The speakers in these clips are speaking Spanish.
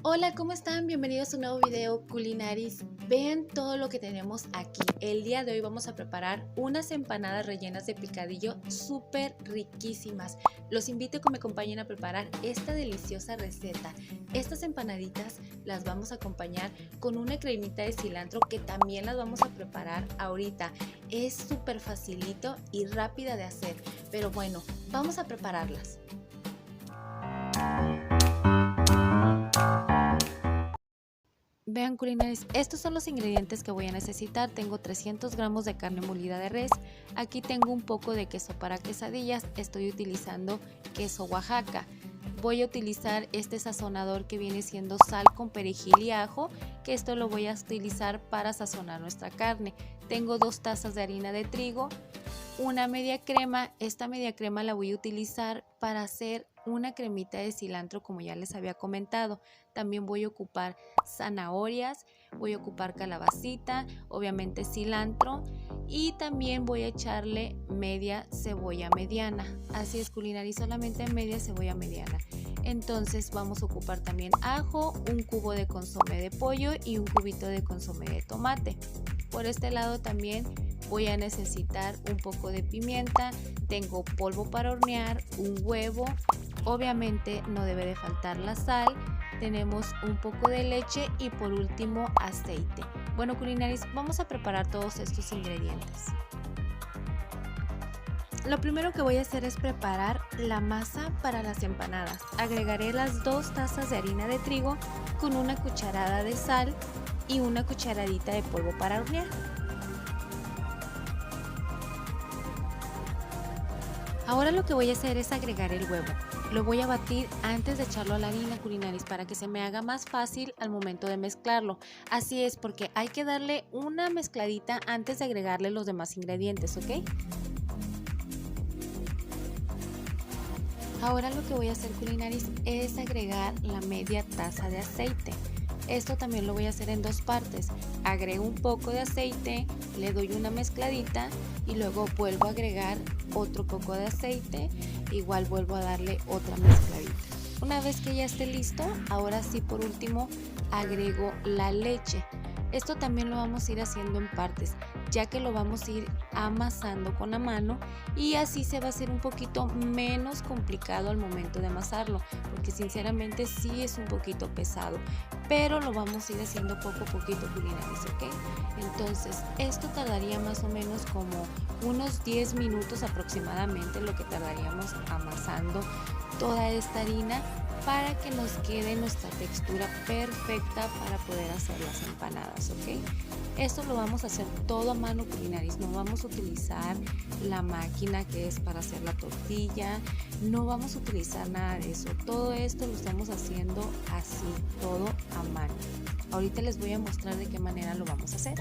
Hola, ¿cómo están? Bienvenidos a un nuevo video Culinaris. Vean todo lo que tenemos aquí. El día de hoy vamos a preparar unas empanadas rellenas de picadillo súper riquísimas. Los invito a que me acompañen a preparar esta deliciosa receta. Estas empanaditas las vamos a acompañar con una cremita de cilantro que también las vamos a preparar ahorita. Es súper facilito y rápida de hacer, pero bueno, vamos a prepararlas. Vean culinares, estos son los ingredientes que voy a necesitar. Tengo 300 gramos de carne molida de res, aquí tengo un poco de queso para quesadillas, estoy utilizando queso Oaxaca. Voy a utilizar este sazonador que viene siendo sal con perejil y ajo, que esto lo voy a utilizar para sazonar nuestra carne. Tengo 2 tazas de harina de trigo, una media crema. Esta media crema la voy a utilizar para hacer una cremita de cilantro, como ya les había comentado. También voy a ocupar zanahorias, voy a ocupar calabacita, obviamente cilantro, y también voy a echarle media cebolla mediana. Así es, culinaris, solamente media cebolla mediana. Entonces vamos a ocupar también ajo, un cubo de consomé de pollo y un cubito de consomé de tomate. Por este lado también voy a necesitar un poco de pimienta, tengo polvo para hornear, un huevo, obviamente no debe de faltar la sal, tenemos un poco de leche y por último aceite. Bueno, culinaris, vamos a preparar todos estos ingredientes. Lo primero que voy a hacer es preparar la masa para las empanadas. Agregaré las 2 tazas de harina de trigo con una cucharada de sal y una cucharadita de polvo para hornear. Ahora lo que voy a hacer es agregar el huevo. Lo voy a batir antes de echarlo a la harina, culinaris, para que se me haga más fácil al momento de mezclarlo. Así es, porque hay que darle una mezcladita antes de agregarle los demás ingredientes, ¿ok? Ahora lo que voy a hacer, culinaris, es agregar la media taza de aceite. Esto también lo voy a hacer en 2 partes. Agrego un poco de aceite, le doy una mezcladita y luego vuelvo a agregar otro poco de aceite, igual vuelvo a darle otra mezcladita. Una vez que ya esté listo, ahora sí, por último agrego la leche. Esto también lo vamos a ir haciendo en partes, ya que lo vamos a ir amasando con la mano y así se va a hacer un poquito menos complicado al momento de amasarlo, porque sinceramente sí es un poquito pesado, pero lo vamos a ir haciendo poco a poquito, culinaris, ¿ok? Entonces esto tardaría más o menos como unos 10 minutos aproximadamente, lo que tardaríamos amasando toda esta harina, para que nos quede nuestra textura perfecta para poder hacer las empanadas, ¿ok? Esto lo vamos a hacer todo a mano, culinaris. No vamos a utilizar la máquina que es para hacer la tortilla, no vamos a utilizar nada de eso. Todo esto lo estamos haciendo así, todo a mano. Ahorita les voy a mostrar de qué manera lo vamos a hacer.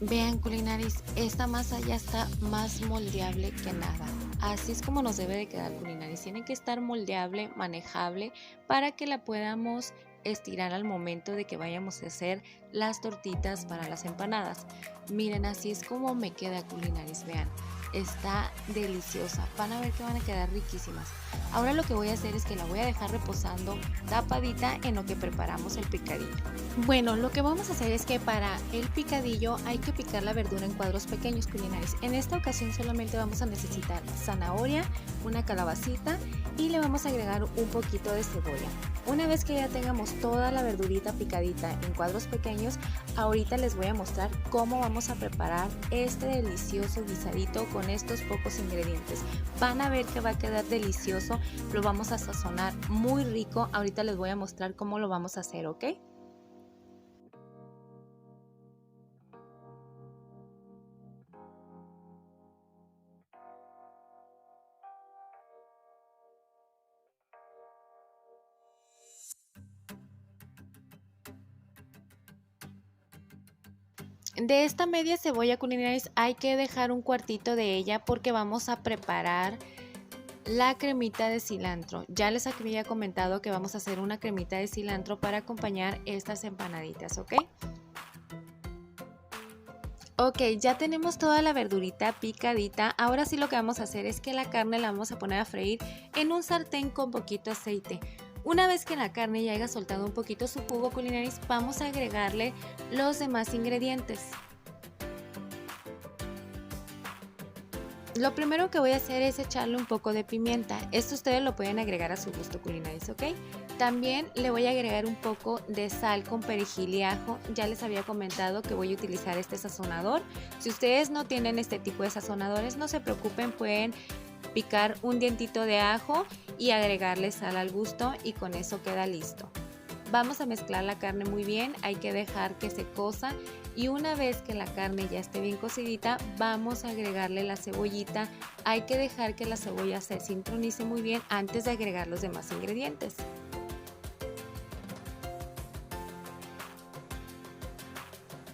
Vean, culinaris, esta masa ya está más moldeable que nada. Así es como nos debe de quedar, culinaris. Tiene que estar moldeable, manejable, para que la podamos estirar al momento de que vayamos a hacer las tortitas para las empanadas. Miren, así es como me queda, culinaris. Vean, está deliciosa. Van a ver que van a quedar riquísimas. Ahora lo que voy a hacer es que la voy a dejar reposando tapadita en lo que preparamos el picadillo. Bueno, lo que vamos a hacer es que para el picadillo hay que picar la verdura en cuadros pequeños, culinaris. En esta ocasión solamente vamos a necesitar zanahoria, una calabacita y le vamos a agregar un poquito de cebolla. Una vez que ya tengamos toda la verdurita picadita en cuadros pequeños, ahorita les voy a mostrar cómo vamos a preparar este delicioso guisadito con estos pocos ingredientes. Van a ver que va a quedar delicioso, lo vamos a sazonar muy rico. Ahorita les voy a mostrar cómo lo vamos a hacer, ¿ok? De esta media cebolla, culinaris, hay que dejar un cuartito de ella porque vamos a preparar la cremita de cilantro. Ya les había comentado que vamos a hacer una cremita de cilantro para acompañar estas empanaditas, ¿ok? Ok, ya tenemos toda la verdurita picadita. Ahora sí lo que vamos a hacer es que la carne la vamos a poner a freír en un sartén con poquito aceite. Una vez que la carne ya haya soltado un poquito su jugo culinaris, vamos a agregarle los demás ingredientes. Lo primero que voy a hacer es echarle un poco de pimienta. Esto ustedes lo pueden agregar a su gusto culinaris, ¿ok? También le voy a agregar un poco de sal con perejil y ajo. Ya les había comentado que voy a utilizar este sazonador. Si ustedes no tienen este tipo de sazonadores, no se preocupen, pueden picar un dientito de ajo y agregarle sal al gusto y con eso queda listo. Vamos a mezclar la carne muy bien, hay que dejar que se cosa y una vez que la carne ya esté bien cocidita, vamos a agregarle la cebollita. Hay que dejar que la cebolla se sincronice muy bien antes de agregar los demás ingredientes.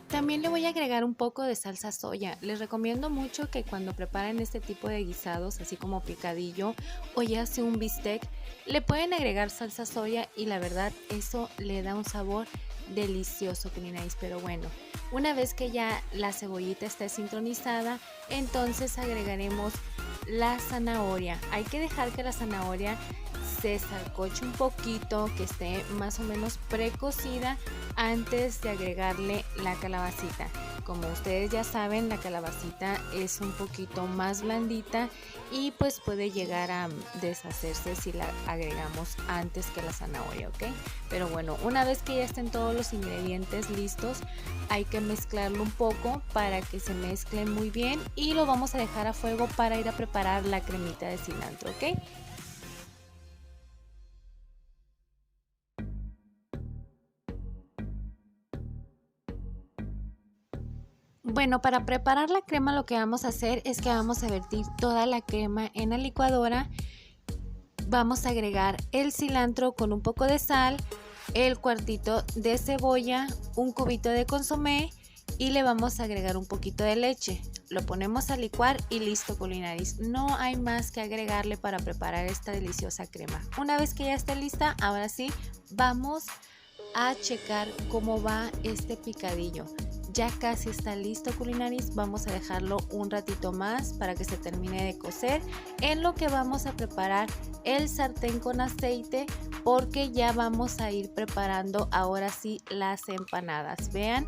También le voy a agregar un poco de salsa soya. Les recomiendo mucho que cuando preparen este tipo de guisados, así como picadillo o ya sea un bistec, le pueden agregar salsa soya y la verdad eso le da un sabor delicioso culinaris. Pero bueno, una vez que ya la cebollita está sincronizada, entonces agregaremos la zanahoria. Hay que dejar que la zanahoria se sancoche un poquito, que esté más o menos precocida antes de agregarle la calabacita. Como ustedes ya saben, la calabacita es un poquito más blandita y pues puede llegar a deshacerse si la agregamos antes que la zanahoria, ¿ok? Pero bueno, una vez que ya estén todos los ingredientes listos, hay que mezclarlo un poco para que se mezclen muy bien y lo vamos a dejar a fuego para ir a preparar la cremita de cilantro, ¿ok? Bueno, para preparar la crema lo que vamos a hacer es que vamos a vertir toda la crema en la licuadora. Vamos a agregar el cilantro con un poco de sal, el cuartito de cebolla, un cubito de consomé y le vamos a agregar un poquito de leche. Lo ponemos a licuar y listo culinaris. No hay más que agregarle para preparar esta deliciosa crema. Una vez que ya esté lista, ahora sí, vamos a checar cómo va este picadillo. Ya casi está listo culinaris, vamos a dejarlo un ratito más para que se termine de cocer, en lo que vamos a preparar el sartén con aceite porque ya vamos a ir preparando ahora sí las empanadas. Vean,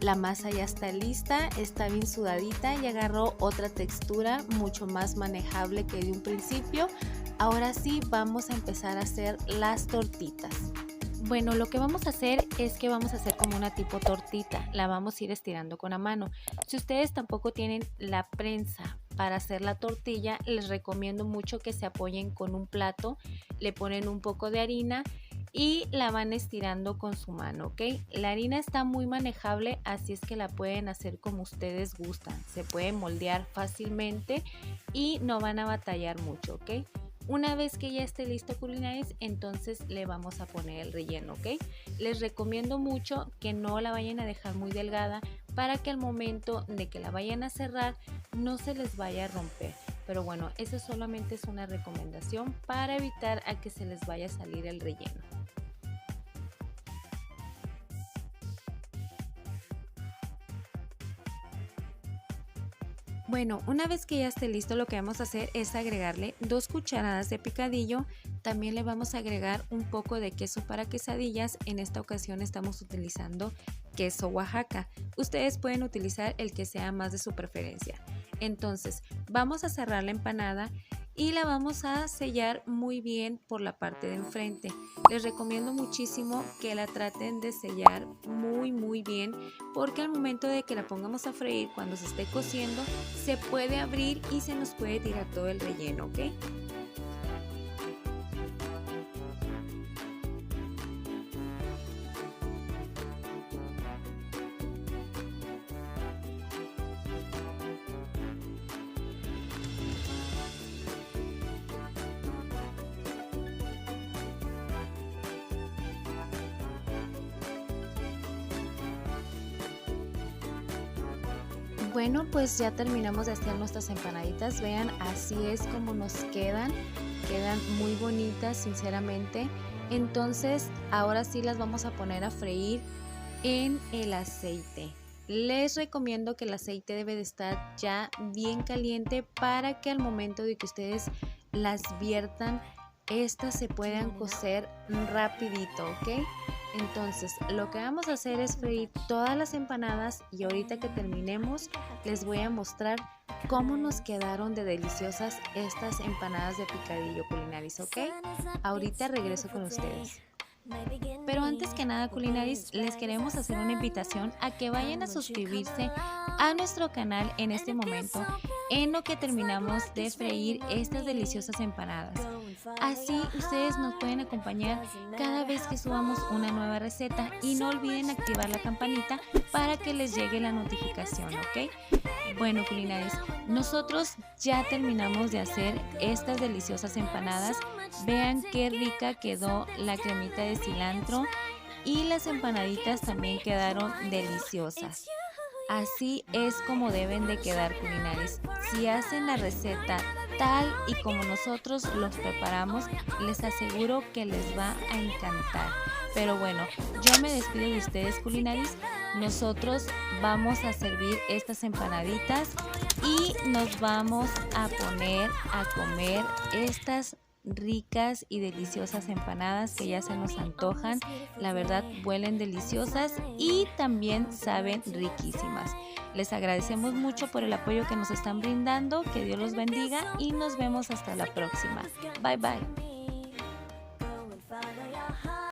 la masa ya está lista, está bien sudadita y agarró otra textura mucho más manejable que de un principio. Ahora sí vamos a empezar a hacer las tortitas. Bueno, lo que vamos a hacer es que vamos a hacer como una tipo tortita, la vamos a ir estirando con la mano. Si ustedes tampoco tienen la prensa para hacer la tortilla, les recomiendo mucho que se apoyen con un plato, le ponen un poco de harina y la van estirando con su mano, ¿ok? La harina está muy manejable, así es que la pueden hacer como ustedes gustan, se puede moldear fácilmente y no van a batallar mucho, ¿ok? Una vez que ya esté listo culinaris, entonces le vamos a poner el relleno, ¿ok? Les recomiendo mucho que no la vayan a dejar muy delgada para que al momento de que la vayan a cerrar no se les vaya a romper. Pero bueno, eso solamente es una recomendación para evitar a que se les vaya a salir el relleno. Bueno, una vez que ya esté listo, lo que vamos a hacer es agregarle 2 cucharadas de picadillo. También le vamos a agregar un poco de queso para quesadillas. En esta ocasión estamos utilizando queso Oaxaca. Ustedes pueden utilizar el que sea más de su preferencia. Entonces, vamos a cerrar la empanada y la vamos a sellar muy bien por la parte de enfrente. Les recomiendo muchísimo que la traten de sellar muy bien porque al momento de que la pongamos a freír, cuando se esté cociendo, se puede abrir y se nos puede tirar todo el relleno, ¿ok? Bueno, pues ya terminamos de hacer nuestras empanaditas. Vean, así es como nos quedan. Quedan muy bonitas, sinceramente. Entonces, ahora sí las vamos a poner a freír en el aceite. Les recomiendo que el aceite debe de estar ya bien caliente para que al momento de que ustedes las viertan, estas se puedan cocer rapidito, ¿ok? Entonces lo que vamos a hacer es freír todas las empanadas y ahorita que terminemos les voy a mostrar cómo nos quedaron de deliciosas estas empanadas de picadillo culinaris, ¿ok? Ahorita regreso con ustedes. Pero antes que nada, culinaris, les queremos hacer una invitación a que vayan a suscribirse a nuestro canal en este momento, en lo que terminamos de freír estas deliciosas empanadas. Así ustedes nos pueden acompañar cada vez que subamos una nueva receta y no olviden activar la campanita para que les llegue la notificación, ¿ok? Bueno, culinaris, nosotros ya terminamos de hacer estas deliciosas empanadas. Vean qué rica quedó la cremita de cilantro y las empanaditas también quedaron deliciosas. Así es como deben de quedar, culinaris. Si hacen la receta tal y como nosotros los preparamos, les aseguro que les va a encantar. Pero bueno, yo me despido de ustedes, culinaris. Nosotros vamos a servir estas empanaditas y nos vamos a poner a comer estas ricas y deliciosas empanadas que ya se nos antojan. La verdad, huelen deliciosas y también saben riquísimas. Les agradecemos mucho por el apoyo que nos están brindando. Que Dios los bendiga y nos vemos hasta la próxima. Bye bye.